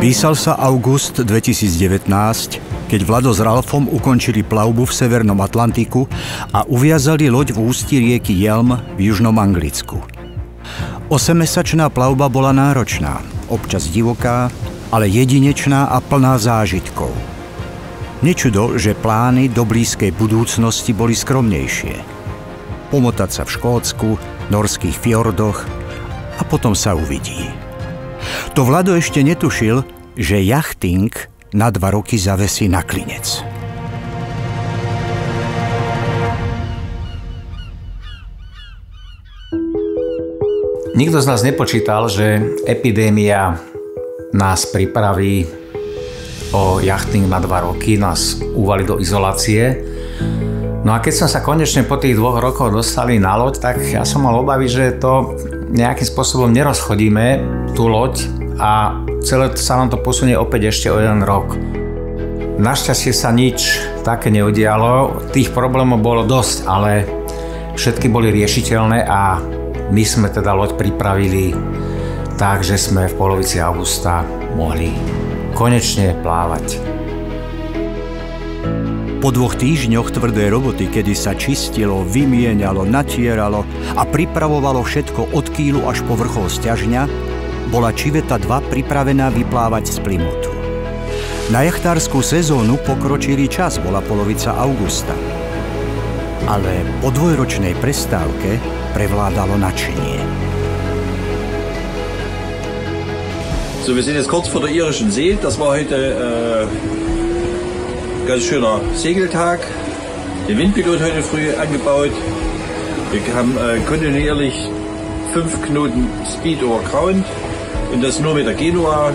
Písal sa august 2019, keď Vlado s Ralfom ukončili plavbu v Severnom Atlantiku a uviazali loď v ústí rieky Jelm v Južnom Anglicku. 8-mesačná plavba bola náročná, občas divoká, ale jedinečná a plná zážitkov. Nečudo, že plány do blízkej budúcnosti boli skromnejšie. Pomotať sa v Škótsku, norských fjordoch a potom sa uvidí. To Vlado ešte netušil, že jachting na 2 roky zavesí na klinec. Nikto z nás nepočítal, že epidémia nás pripraví o jachting na 2 roky, nás uvali do izolácie. No a keď som sa konečne po tých 2 rokoch dostali na loď, tak ja som mal obavy, že to nejakým spôsobom nerozchodíme, tú loď, a celé sa nám to posunie opäť ešte o 1 rok. Našťastie sa nič také neudialo, tých problémov bolo dosť, ale všetky boli riešiteľné a my sme teda loď pripravili tak, že sme v polovici augusta mohli konečne plávať. Po 2 týždňoch tvrdej roboty, kedy sa čistilo, vymienialo, natieralo a pripravovalo všetko od kýlu až po vrchol sťažňa, bola Civetta 2 pripravená vyplávať z Plymouthu. Na jachtárskú sezónu pokročilý čas, bola polovica augusta. Ale po 2-ročnej prestávke prevládalo nadšenie. So, wir sind jetzt kurz vor der Irischen See. Das war heute ganz schöner Segeltag. Den Windpilot heute früh angebaut. Wir haben kontinuierlich 5 Knoten Speed over Ground. Und das nur mit der Genua.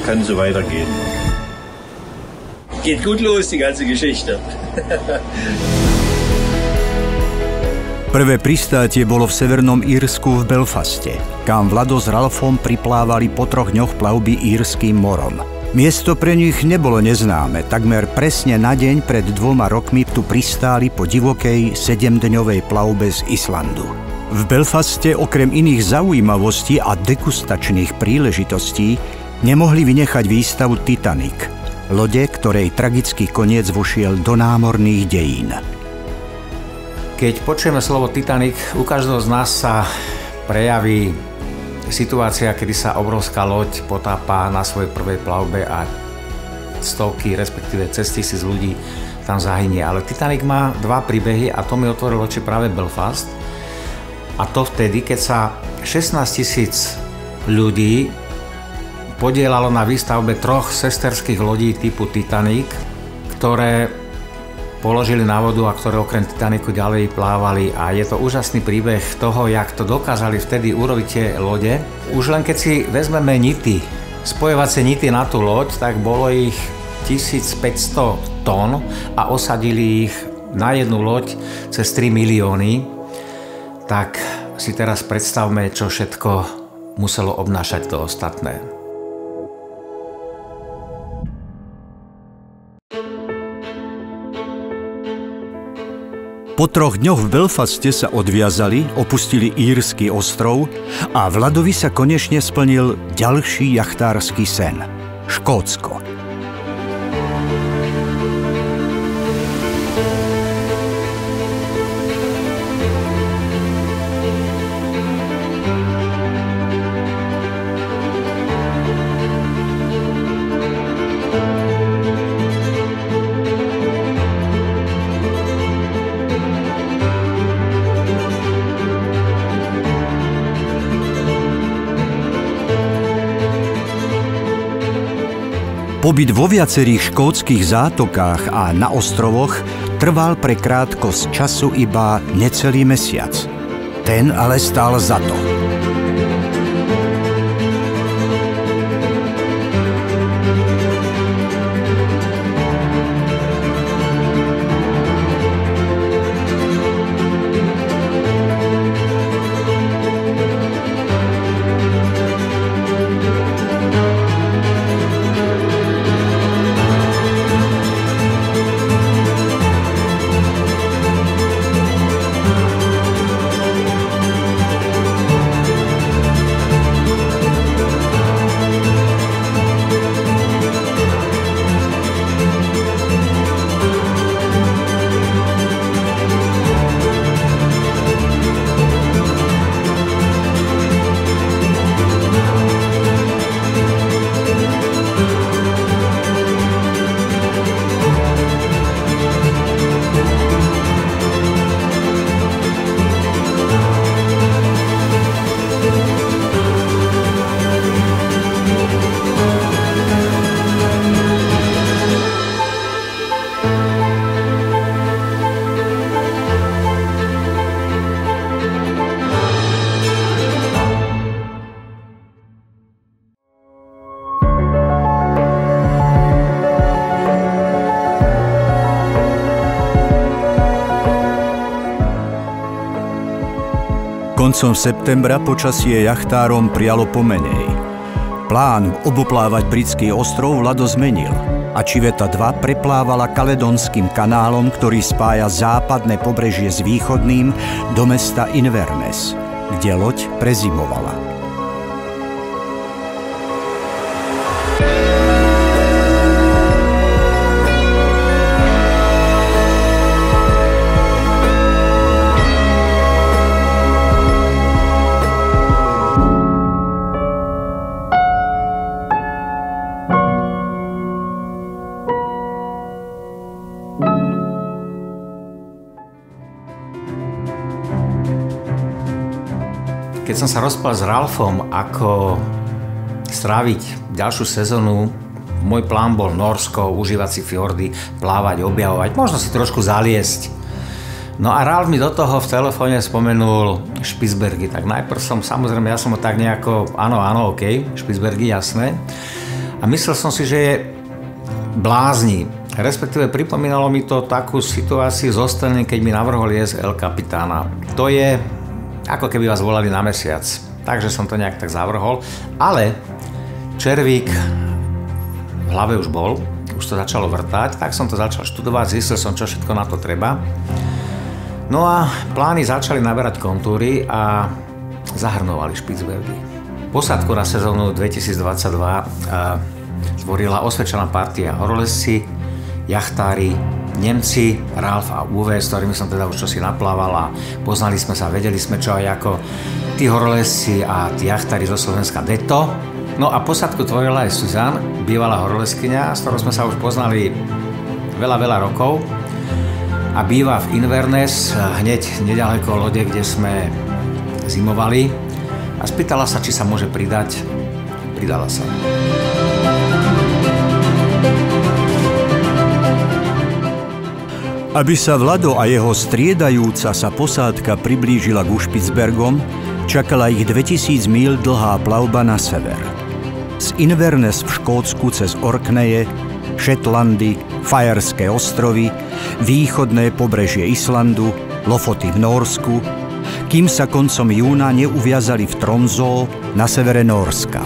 Kann so weitergehen. Geht gut los, die ganze Geschichte. Prvé pristátie bolo v Severnom Írsku v Belfaste, kam Vlado s Ralfom priplávali po 3 dňoch plavby Írskym morom. Miesto pre nich nebolo neznáme, takmer presne na deň pred 2 rokmi tu pristáli po divokej 7-dňovej plavbe z Islandu. V Belfaste okrem iných zaujímavostí a degustačných príležitostí nemohli vynechať výstavu Titanic, lode, ktorej tragický koniec vošiel do námorných dejín. Keď počujeme slovo Titanic, u každého z nás sa prejaví situácia, kedy sa obrovská loď potápa na svojej prvej plavbe a stovky, respektíve cez 1000 ľudí tam zahynie. Ale Titanic má 2 príbehy a to mi otvorilo oči práve Belfast. A to vtedy, keď sa 16 000 ľudí podielalo na výstavbe 3 sesterských lodí typu Titanic, ktoré položili na vodu a ktoré okrem Titanicu ďalej plávali. A je to úžasný príbeh toho, jak to dokázali vtedy urobiť tie lode. Už len keď si vezmeme nity, spojovacie nity na tú loď, tak bolo ich 1500 tón a osadili ich na jednu loď cez 3 milióny. Tak si teraz predstavme, čo všetko muselo obnášať to ostatné. Po 3 dňoch v Belfaste sa odviazali, opustili Írsky ostrov a Vladovi sa konečne splnil ďalší jachtársky sen – Škótsko. Pobyt vo viacerých škótskych zátokách a na ostrovoch trval pre krátkosť času iba necelý mesiac. Ten ale stál za to. Koncom septembra počasie jachtárom prijalo pomenej. Plán oboplávať britský ostrov Vlado zmenil a Civeta 2 preplávala Kaledonským kanálom, ktorý spája západné pobrežie s východným do mesta Inverness, kde loď prezimovala. Keď som sa rozprával s Ralfom, ako stráviť ďalšiu sezónu, môj plán bol Nórsko, užívať si fjordy, plávať, objavovať, možno si trošku zaliesť. No a Ralf mi do toho v telefóne spomenul Špicbergy. Tak najprv samozrejme, ja som ho tak nejako, áno, OK, Špicbergy, jasné. A myslel som si, že je blázni. Respektíve pripomínalo mi to takú situáciu z Ostelny, keď mi navrhol jesť El Capitána. To je ako keby vás volali na mesiac. Takže som to nejak tak zavrhol. Ale červík v hlave už bol, už to začalo vrtať, tak som to začal študovať, zistil som, čo všetko na to treba. No a plány začali naberať kontúry a zahrnovali Špicbergy. Posádku na sezónu 2022 tvorila osvedčená partia horolezci, jachtári, Nemci, Ralf a Uwe, s ktorými som teda už čosi naplával a poznali sme sa, vedeli sme čo aj ako tí horolezci a tí jachtári zo Slovenska Deto. No a posádku tvorila aj Suzanne, bývalá horolezkyňa, s ktorou sme sa už poznali veľa rokov a býva v Inverness, hneď nedaleko lode, kde sme zimovali a spýtala sa, či sa môže pridať. Pridala sa. Aby sa Vlado a jeho striedajúca sa posádka priblížila k Špicbergom, čakala ich 2000 míľ dlhá plavba na sever. Z Inverness v Škótsku cez Orkneje, Shetlandy, Fajerské ostrovy, východné pobrežie Islandu, Lofoty v Nórsku, kým sa koncom júna neuviazali v Tromsø na severe Nórska.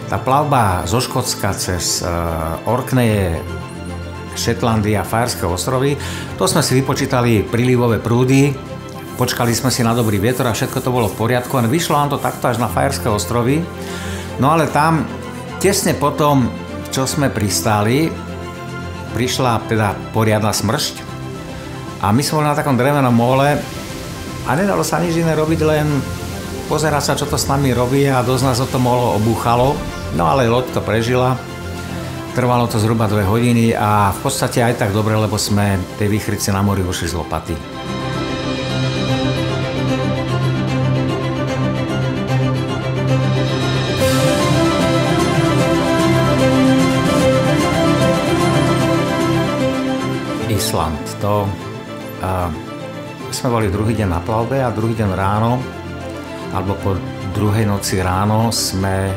Tá plavba zo Škótska cez Orkneje, Shetlandy a Fajerské ostrovy, to sme si vypočítali prílivové prúdy, počkali sme si na dobrý vietor a všetko to bolo v poriadku, a vyšlo nám to takto až na Fajerské ostrovy. No ale tam tesne potom, čo sme pristáli, prišla teda poriadna smršť a my sme boli na takom drevenom móle a nedalo sa nič iné robiť, len pozerať sa, čo to s nami robí, a dosť nás o to molo obúchalo. No ale loď to prežila, trvalo to zhruba 2 hodiny a v podstate aj tak dobre, lebo sme tej výchrici na mori vošli z lopaty. Island, to sme boli druhý deň na plavbe a druhý deň ráno, alebo po druhej noci ráno sme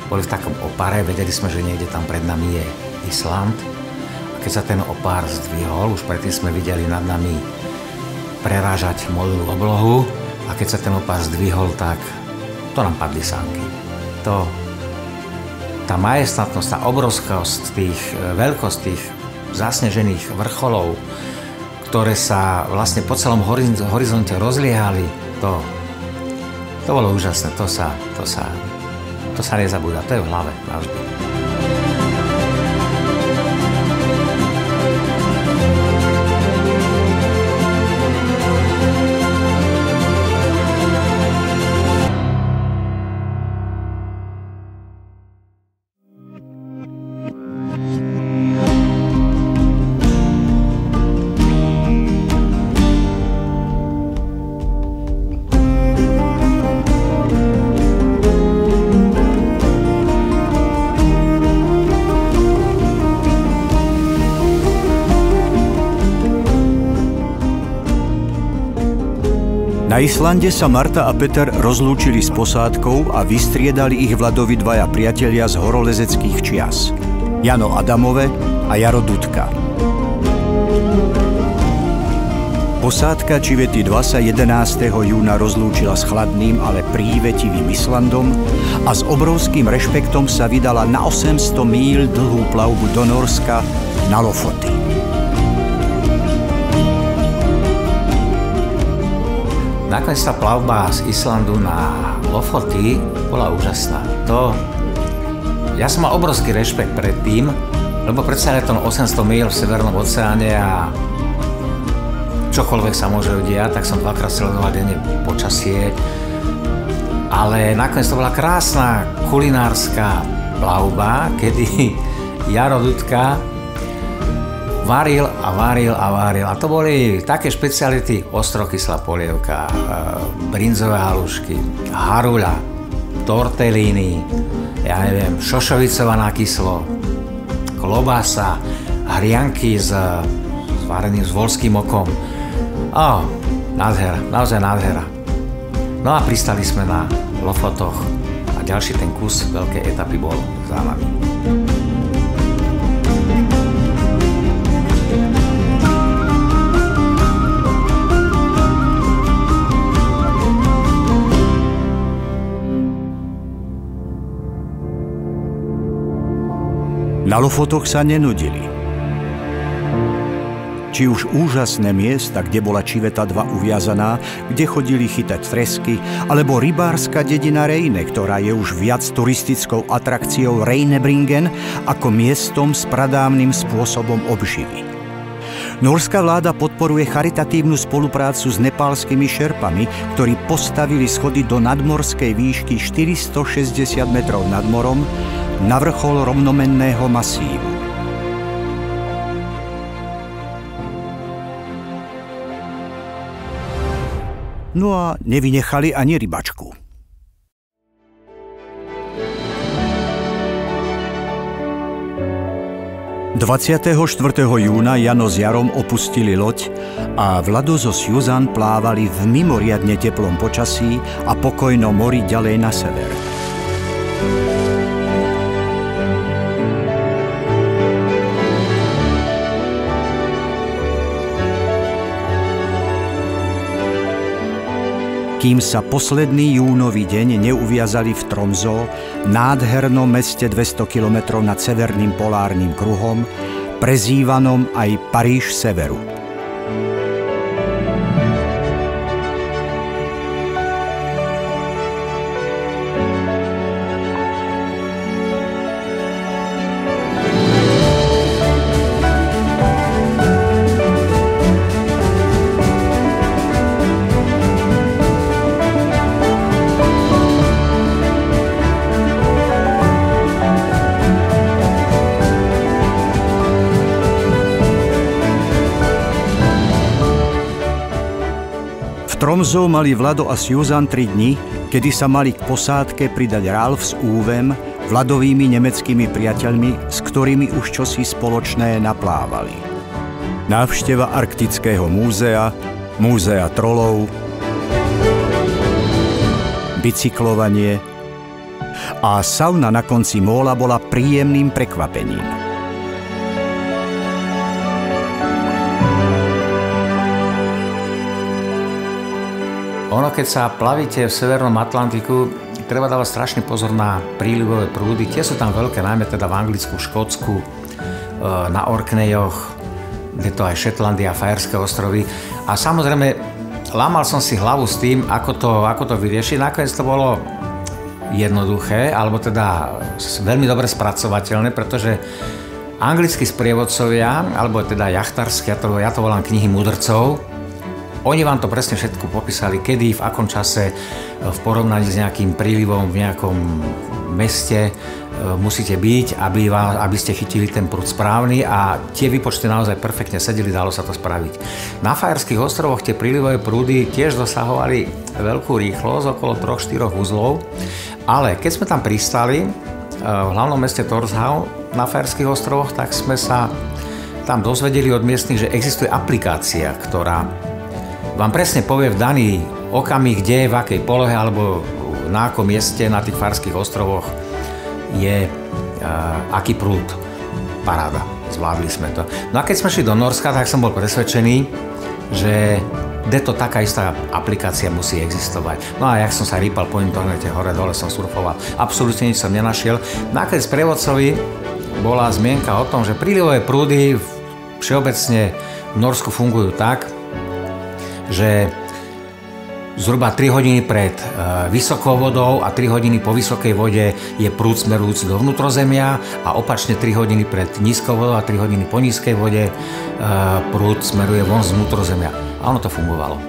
boli v takom opáre, vedeli sme, že niekde tam pred nami je Island. A keď sa ten opár zdvihol, už predtým sme videli nad nami prerážať modrú oblohu, a keď sa ten opár zdvihol, tak to nám padli sánky. Tá majestátnosť, tá obrovskosť, veľkosť tých zasnežených vrcholov, ktoré sa vlastne po celom horizonte rozliehali, to To bolo úžasné, to sa nezabúda, to je v hlave navždy. Na Islande sa Marta a Peter rozlúčili s posádkou a vystriedali ich Vladovi dvaja priatelia z horolezeckých čias. Jano Adamove a Jaro Dudka. Posádka Čivety 2 sa 11. júna rozlúčila s chladným, ale prívetivým Islandom a s obrovským rešpektom sa vydala na 800 míľ dlhú plavbu do Nórska na Lofoty. Nakoniec tá plavba z Islandu na Lofoty bola úžasná. Ja som mal obrovský rešpekt pred tým, lebo predsa je to 800 míľ v Severnom oceáne a čokoľvek sa môže udiať, tak som dvakrát sledoval denne počasie. Ale nakoniec to bola krásna kulinárska plavba, kedy Jaro Dudka varil a varil a varil. A to boli také špeciality: ostrokyslá polievka, brinzové halušky, haruľa, tortellini, ja neviem, šošovicová na kyslo, klobása, hrianky s vareným s voľským okom. Nádhera, naozaj nádhera. No a pristali sme na Lofotoch a ďalší ten kus veľkej etapy bol za nami. Na Lofotoch sa nenudili. Či už úžasné miesta, kde bola Čiveta 2 uviazaná, kde chodili chytať tresky, alebo rybárska dedina Rejne, ktorá je už viac turistickou atrakciou Reinebringen ako miestom s pradávnym spôsobom obživy. Norská vláda podporuje charitatívnu spoluprácu s nepálskymi šerpami, ktorí postavili schody do nadmorskej výšky 460 metrov nad morom na vrchol rovnomenného masívu. No a nevynechali ani rybačku. 24. júna Jano s Jarom opustili loď a Vlado so Susan plávali v mimoriadne teplom počasí a pokojnom mori ďalej na sever. Kým sa posledný júnový deň neuviazali v Tromsø, nádhernom meste 200 km nad severným polárnym kruhom, prezývanom aj Paríž severu. V Tromsø mali Vlado a Susan 3 dni, kedy sa mali k posádke pridať Ralf s Úvem, Vladovými nemeckými priateľmi, s ktorými už čosi spoločné naplávali. Návšteva Arktického múzea, múzea trolov, bicyklovanie a sauna na konci móla bola príjemným prekvapením. Ono, keď sa plavíte v Severnom Atlantiku, treba dávať strašný pozor na prílivové prúdy. Tie sú tam veľké, najmä teda v Anglicku, v Škótsku, na Orkneyoch, kde to aj Shetlandy a Fajerské ostrovy. A samozrejme, lámal som si hlavu s tým, ako to vyriešiť. Nakoniec to bolo jednoduché, alebo teda veľmi dobre spracovateľné, pretože anglickí sprievodcovia, alebo teda jachtarskí, ja to volám knihy mudrcov, oni vám to presne všetko popísali, kedy, v akom čase, v porovnaní s nejakým prílivom v nejakom meste musíte byť, aby ste chytili ten prúd správny, a tie výpočty naozaj perfektne sedeli, dalo sa to spraviť. Na Fajerských ostrovoch tie prílivové prúdy tiež dosahovali veľkú rýchlosť, okolo 3-4 uzlov, ale keď sme tam pristali v hlavnom meste Tórshavn na Fajerských ostrovoch, tak sme sa tam dozvedeli od miestnych, že existuje aplikácia, ktorá vám presne povie v daný okamih, kde, v akej polohe alebo na akom mieste na tých Fajerských ostrovoch je aký prúd. Paráda, zvládli sme to. No a keď sme šli do Norska, tak som bol presvedčený, že to taká istá aplikácia musí existovať. No a jak som sa rýpal po internete, hore dole som surfoval, absolútne nič som nenašiel. Nakoniec sprievodcovi bola zmienka o tom, že prílivové prúdy všeobecne v Norsku fungujú tak, že zhruba 3 hodiny pred vysokou vodou a 3 hodiny po vysokej vode je prúd smerujúci do vnútrozemia a opačne 3 hodiny pred nízkou vodou a 3 hodiny po nízkej vode prúd smeruje von z vnútrozemia. A ono to fungovalo.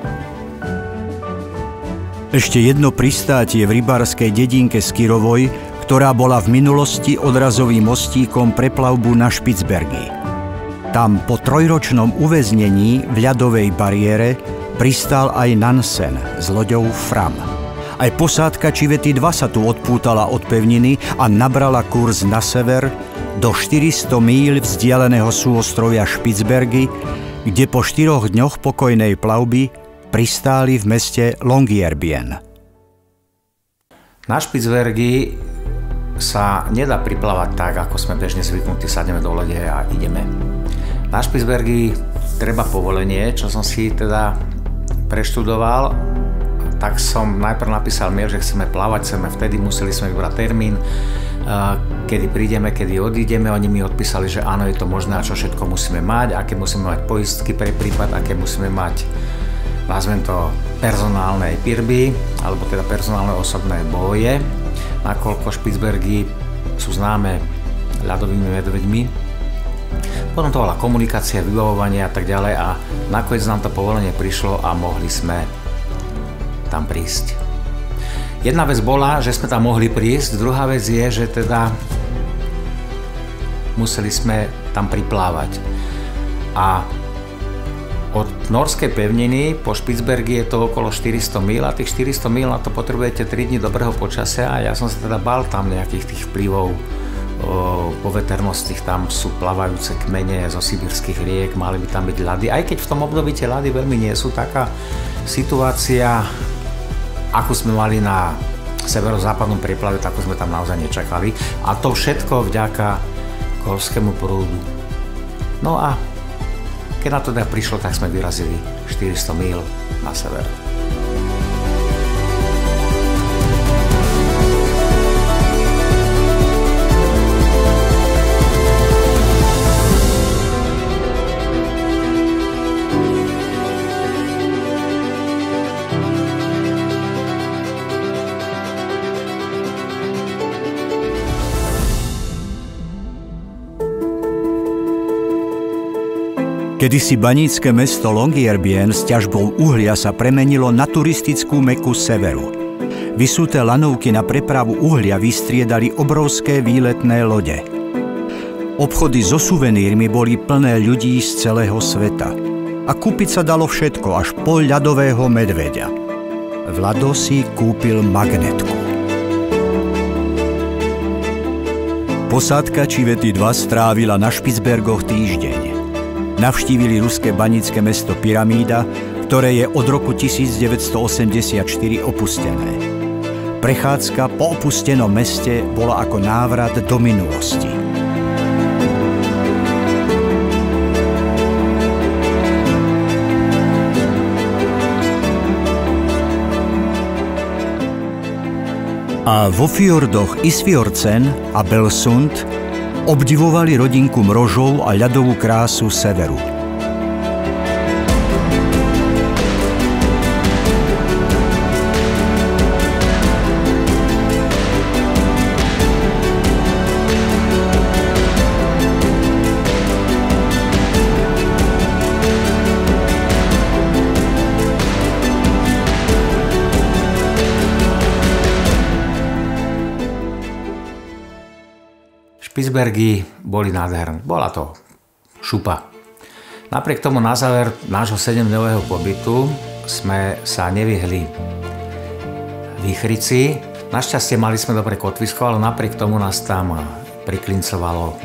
Ešte jedno pristátie v rybárskej dedinke Skirovoj, ktorá bola v minulosti odrazovým mostíkom pre plavbu na Špicbergy. Tam po 3-ročnom uväznení v ľadovej bariére pristál aj Nansen s loďou Fram. Aj posádka Čivety 2 sa tu odpútala od pevniny a nabrala kurz na sever do 400 míľ vzdialeného súostrovia Špicbergy, kde po 4 dňoch pokojnej plavby pristáli v meste Longyearbyen. Na Špicbergy sa nedá priplávať tak, ako sme bežne zvyknutí, sadneme do lode a ideme. Na Špicbergy treba povolenie, čo som si teda preštudoval, tak som najprv napísal mail, že chceme plávať, vtedy museli sme vybrať termín, kedy prídeme, kedy odídeme. Oni mi odpísali, že áno, je to možné a čo všetko musíme mať, aké musíme mať poistky pre prípad, aké musíme mať, nazvem to, personálne pirby, alebo teda personálne osobné boje, nakoľko Špicbergy sú známe ľadovými medveďmi. Potom to bola komunikácia, vybavovanie a tak ďalej a nakoniec nám to povolenie prišlo a mohli sme tam prísť. Jedna vec bola, že sme tam mohli prísť, druhá vec je, že teda museli sme tam priplávať. A od norskej pevniny po Špicbergy je to okolo 400 míľ a tých 400 míľ na to potrebujete 3 dni dobrého počasia a ja som sa teda bál tam nejakých tých vplyvov poveternostných, tam sú plavajúce kmene zo sibírskych riek, mali by tam byť ľady, aj keď v tom období tie ľady veľmi nie sú. Taká situácia, akú sme mali na severozápadnom prieplave, takú sme tam naozaj nečakali a to všetko vďaka golfskému prúdu. No a keď na to teda prišlo, tak sme vyrazili 400 míľ na sever. Kedysi banícke mesto Longyearbyen s ťažbou uhlia sa premenilo na turistickú meku severu. Vysuté lanovky na prepravu uhlia vystriedali obrovské výletné lode. Obchody so suvenírmi boli plné ľudí z celého sveta. A kúpiť sa dalo všetko, až po ľadového medveďa. Vlado si kúpil magnetku. Posádka Čivety 2 strávila na Špicbergoch týždeň. Navštívili ruské banícke mesto Pyramída, ktoré je od roku 1984 opustené. Prechádzka po opustenom meste bola ako návrat do minulosti. A vo fjordoch Isfjordsen a Belsund obdivovali rodinku mrožov a ľadovú krásu severu. Špicbergy boli nádherné. Bola to šupa. Napriek tomu na záver nášho 7-dňového pobytu sme sa nevyhli výchrici. Našťastie mali sme dobré kotvisko, ale napriek tomu nás tam priklincovalo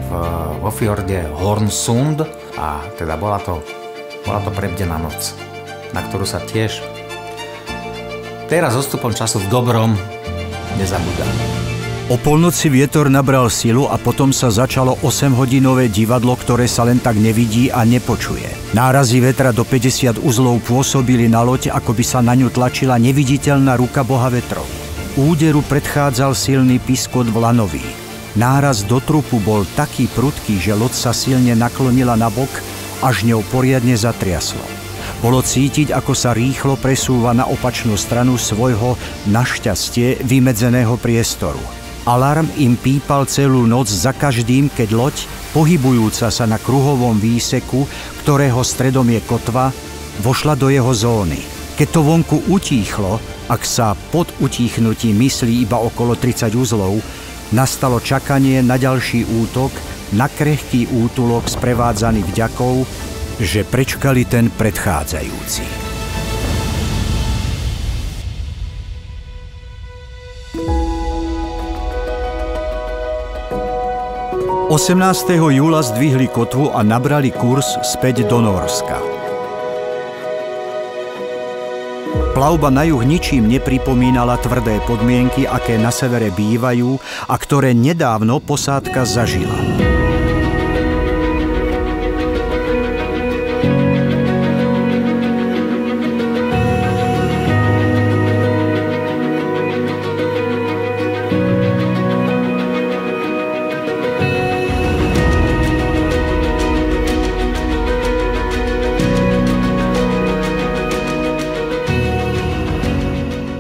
vo fjorde Hornsund a teda bola to prebdená noc, na ktorú sa tiež teraz odstupom času v dobrom nezabúda. O polnoci vietor nabral silu a potom sa začalo 8-hodinové divadlo, ktoré sa len tak nevidí a nepočuje. Nárazy vetra do 50 uzlov pôsobili na loď, ako by sa na ňu tlačila neviditeľná ruka boha vetrov. Úderu predchádzal silný piskot vlanový. Náraz do trupu bol taký prudký, že loď sa silne naklonila nabok, až ňou poriadne zatriaslo. Bolo cítiť, ako sa rýchlo presúva na opačnú stranu svojho našťastie vymedzeného priestoru. Alarm im pípal celú noc za každým, keď loď, pohybujúca sa na kruhovom výseku, ktorého stredom je kotva, vošla do jeho zóny. Keď to vonku utíchlo, ak sa pod utíchnutím myslí iba okolo 30 uzlov, nastalo čakanie na ďalší útok, na krehký útulok sprevádzaný vďakou, že prečkali ten predchádzajúci. 18. júla zdvihli kotvu a nabrali kurz späť do Nórska. Plavba na juh ničím nepripomínala tvrdé podmienky, aké na severe bývajú a ktoré nedávno posádka zažila.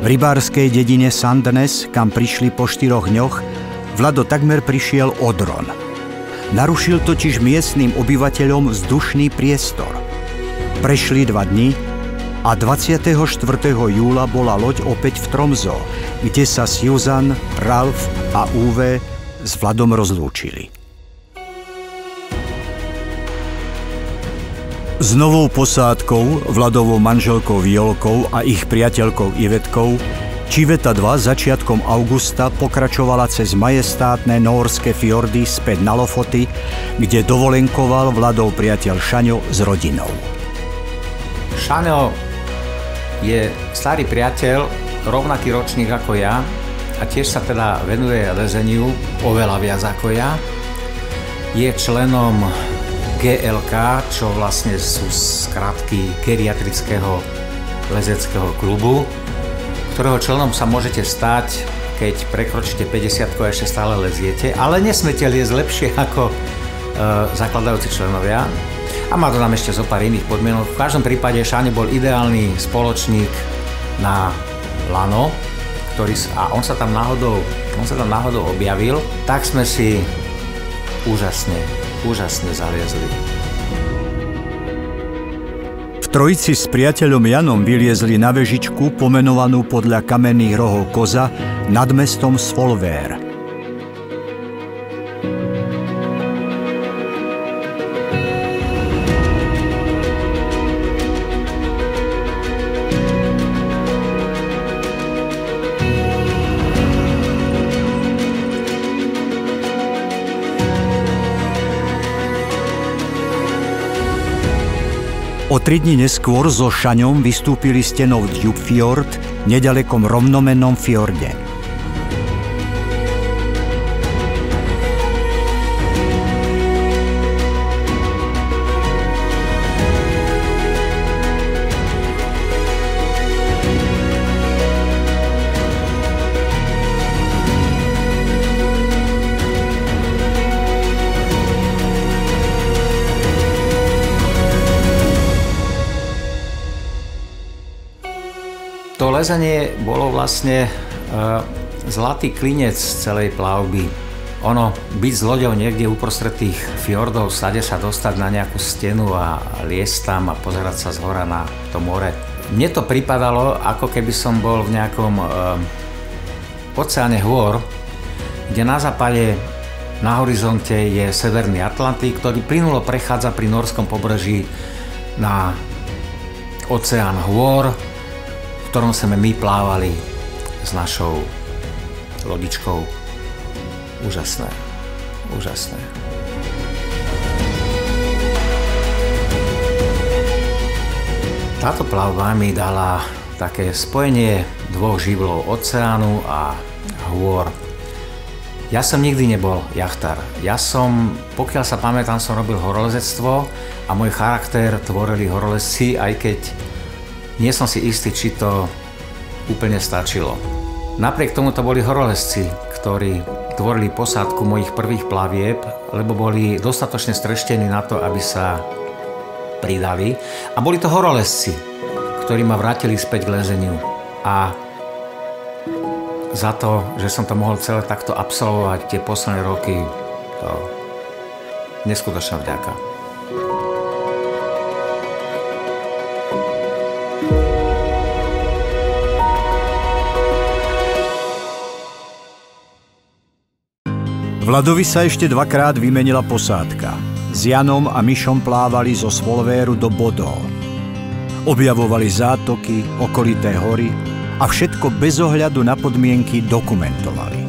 V rybárskej dedine Sandnes, kam prišli po 4 dňoch, Vlado takmer prišiel o dron. Narušil totiž miestnym obyvateľom vzdušný priestor. Prešli 2 dni a 24. júla bola loď opäť v Tromsø, kde sa Susan, Ralf a Uwe s Vladom rozlúčili. S novou posádkou, Vladovou manželkou Violkou a ich priateľkou Ivetkou, Čiveta 2 začiatkom augusta pokračovala cez majestátne nórske fjordy späť na Lofoty, kde dovolenkoval Vladov priateľ Šaňo s rodinou. Šaňo je starý priateľ, rovnaký ročník ako ja a tiež sa teda venuje lezeniu oveľa viac ako ja. Je členom GLK, čo vlastne sú skratky geriatrického lezeckého klubu, ktorého členom sa môžete stať, keď prekročíte 50 a ešte stále leziete, ale nesmete liesť lepšie ako zakladajúci členovia. A má to tam ešte zo pár iných podmienok. V každom prípade Šáňo bol ideálny spoločník na lano, a on sa tam náhodou objavil, tak sme si úžasne zaliezli. V trojici s priateľom Janom vyliezli na vežičku pomenovanú podľa kamenných rohov Koza nad mestom Svolvær. O 3 dni neskôr so Šaňom vystúpili stenou Djupfjord, nedalekom rovnomennom fjorde. To lezenie bolo vlastne zlatý klinec celej plavby. Ono, byť s loďou niekde uprostred tých fjordov, stade sa dostať na nejakú stenu a liesť tam a pozerať sa zhora na to more. Mne to pripadalo, ako keby som bol v nejakom oceáne hôr, kde na západe Na horizonte je Severný Atlantik, ktorý plynulo prechádza pri norskom pobreží na oceán hôr, v ktorom sme my plávali s našou lodičkou. Úžasné, úžasné. Táto plavba mi dala také spojenie dvoch živlov, oceánu a hôr. Ja som nikdy nebol jachtár. Pokiaľ sa pamätám, som robil horolezectvo a môj charakter tvorili horolezci, aj keď nie som si istý, či to úplne stačilo. Napriek tomu to boli horolezci, ktorí tvorili posádku mojich prvých plavieb, lebo boli dostatočne streštení na to, aby sa pridali. A boli to horolezci, ktorí ma vrátili späť k lezeniu. A za to, že som to mohol celé takto absolvovať tie posledné roky, to neskutočná vďaka. Vladovi sa ešte dvakrát vymenila posádka. S Janom a Mišom plávali zo Svolvéru do Bodø. Objavovali zátoky, okolité hory a všetko bez ohľadu na podmienky dokumentovali.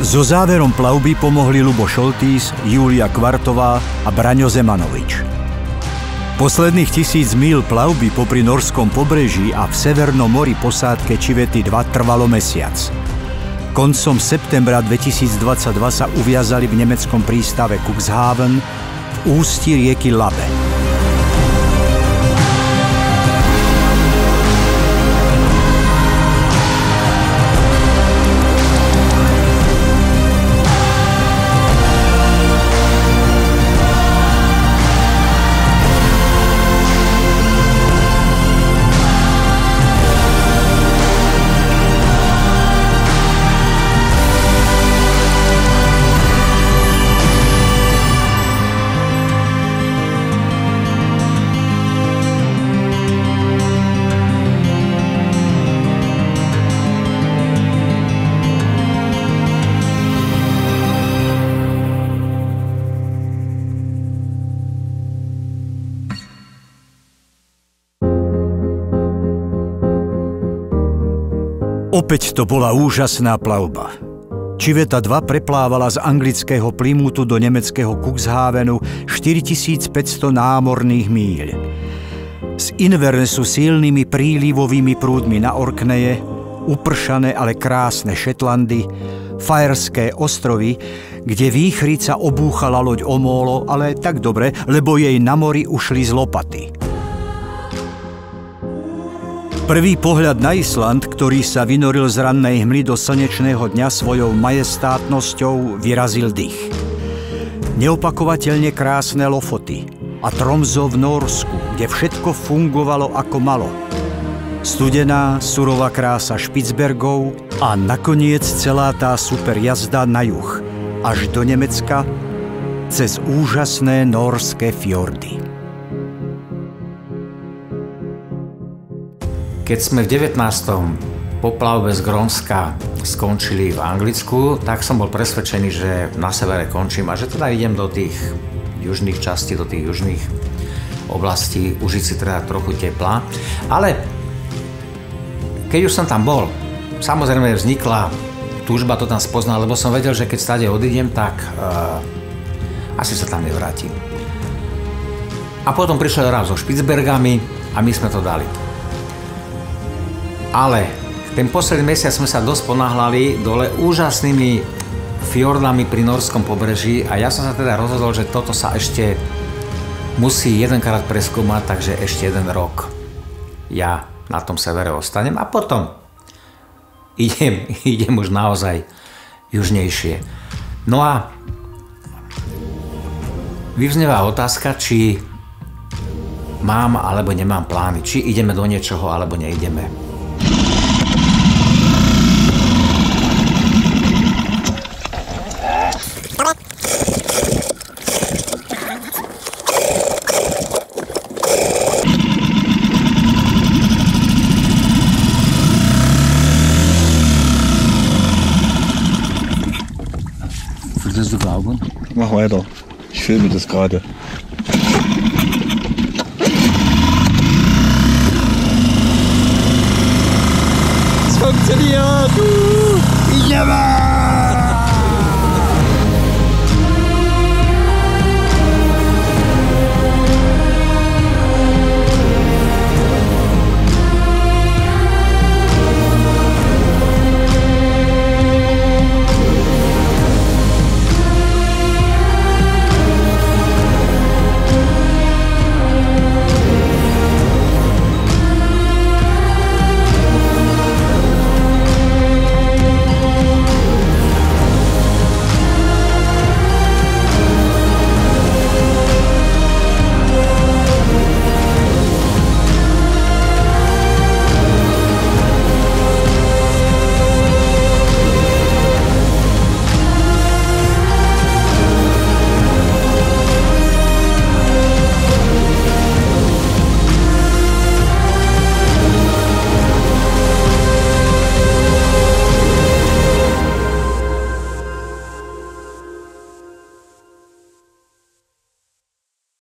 So záverom plavby pomohli Ľubo Šoltís, Júlia Kvartová a Braňo Zemanovič. Posledných 1000 míl plavby popri norskom pobreží a v Severnom mori posádke Čivety 2 trvalo mesiac. Koncom septembra 2022 sa uviazali v nemeckom prístave Cuxhaven v ústí rieky Labe. Opäť to bola úžasná plavba. Čiveta 2 preplávala z anglického Plymouthu do nemeckého Cuxhavenu 4500 námorných míľ. Z Invernesu silnými prílivovými prúdmi na Orkneje, upršané, ale krásne Shetlandy, Fajerské ostrovy, kde výchrica obúchala loď o mólo, ale tak dobre, lebo jej na mori ušli z lopaty. Prvý pohľad na Island, ktorý sa vynoril z rannej hmly do slnečného dňa svojou majestátnosťou, vyrazil dych. Neopakovateľne krásne Lofoty a Tromsø v Norsku, kde všetko fungovalo ako malo. Studená, surová krása Špicbergov a nakoniec celá tá super jazda na juh, až do Nemecka, cez úžasné norské fjordy. Keď sme v 19. po plavbe z Grónska skončili v Anglicku, tak som bol presvedčený, že na severe končím a že teda idem do tých južných častí, do tých južných oblastí, užiť si teda trochu tepla. Ale keď už som tam bol, samozrejme vznikla túžba to tam spoznať, lebo som vedel, že keď stade odídem, tak asi sa tam nevrátim. A potom prišiel raz so Špicbergami a my sme to dali. Ale ten posledný mesiac sme sa dosť ponáhľali dole úžasnými fjordami pri norskom pobreží a ja som sa teda rozhodol, že toto sa ešte musí jedenkrát preskúmať, takže ešte 1 rok ja na tom severe ostanem a potom idem už naozaj južnejšie. No a vyvznieva otázka, či mám alebo nemám plány, či ideme do niečoho alebo neideme. Würdest du glauben? Mach weiter. Ich filme das gerade. Es funktioniert! Ich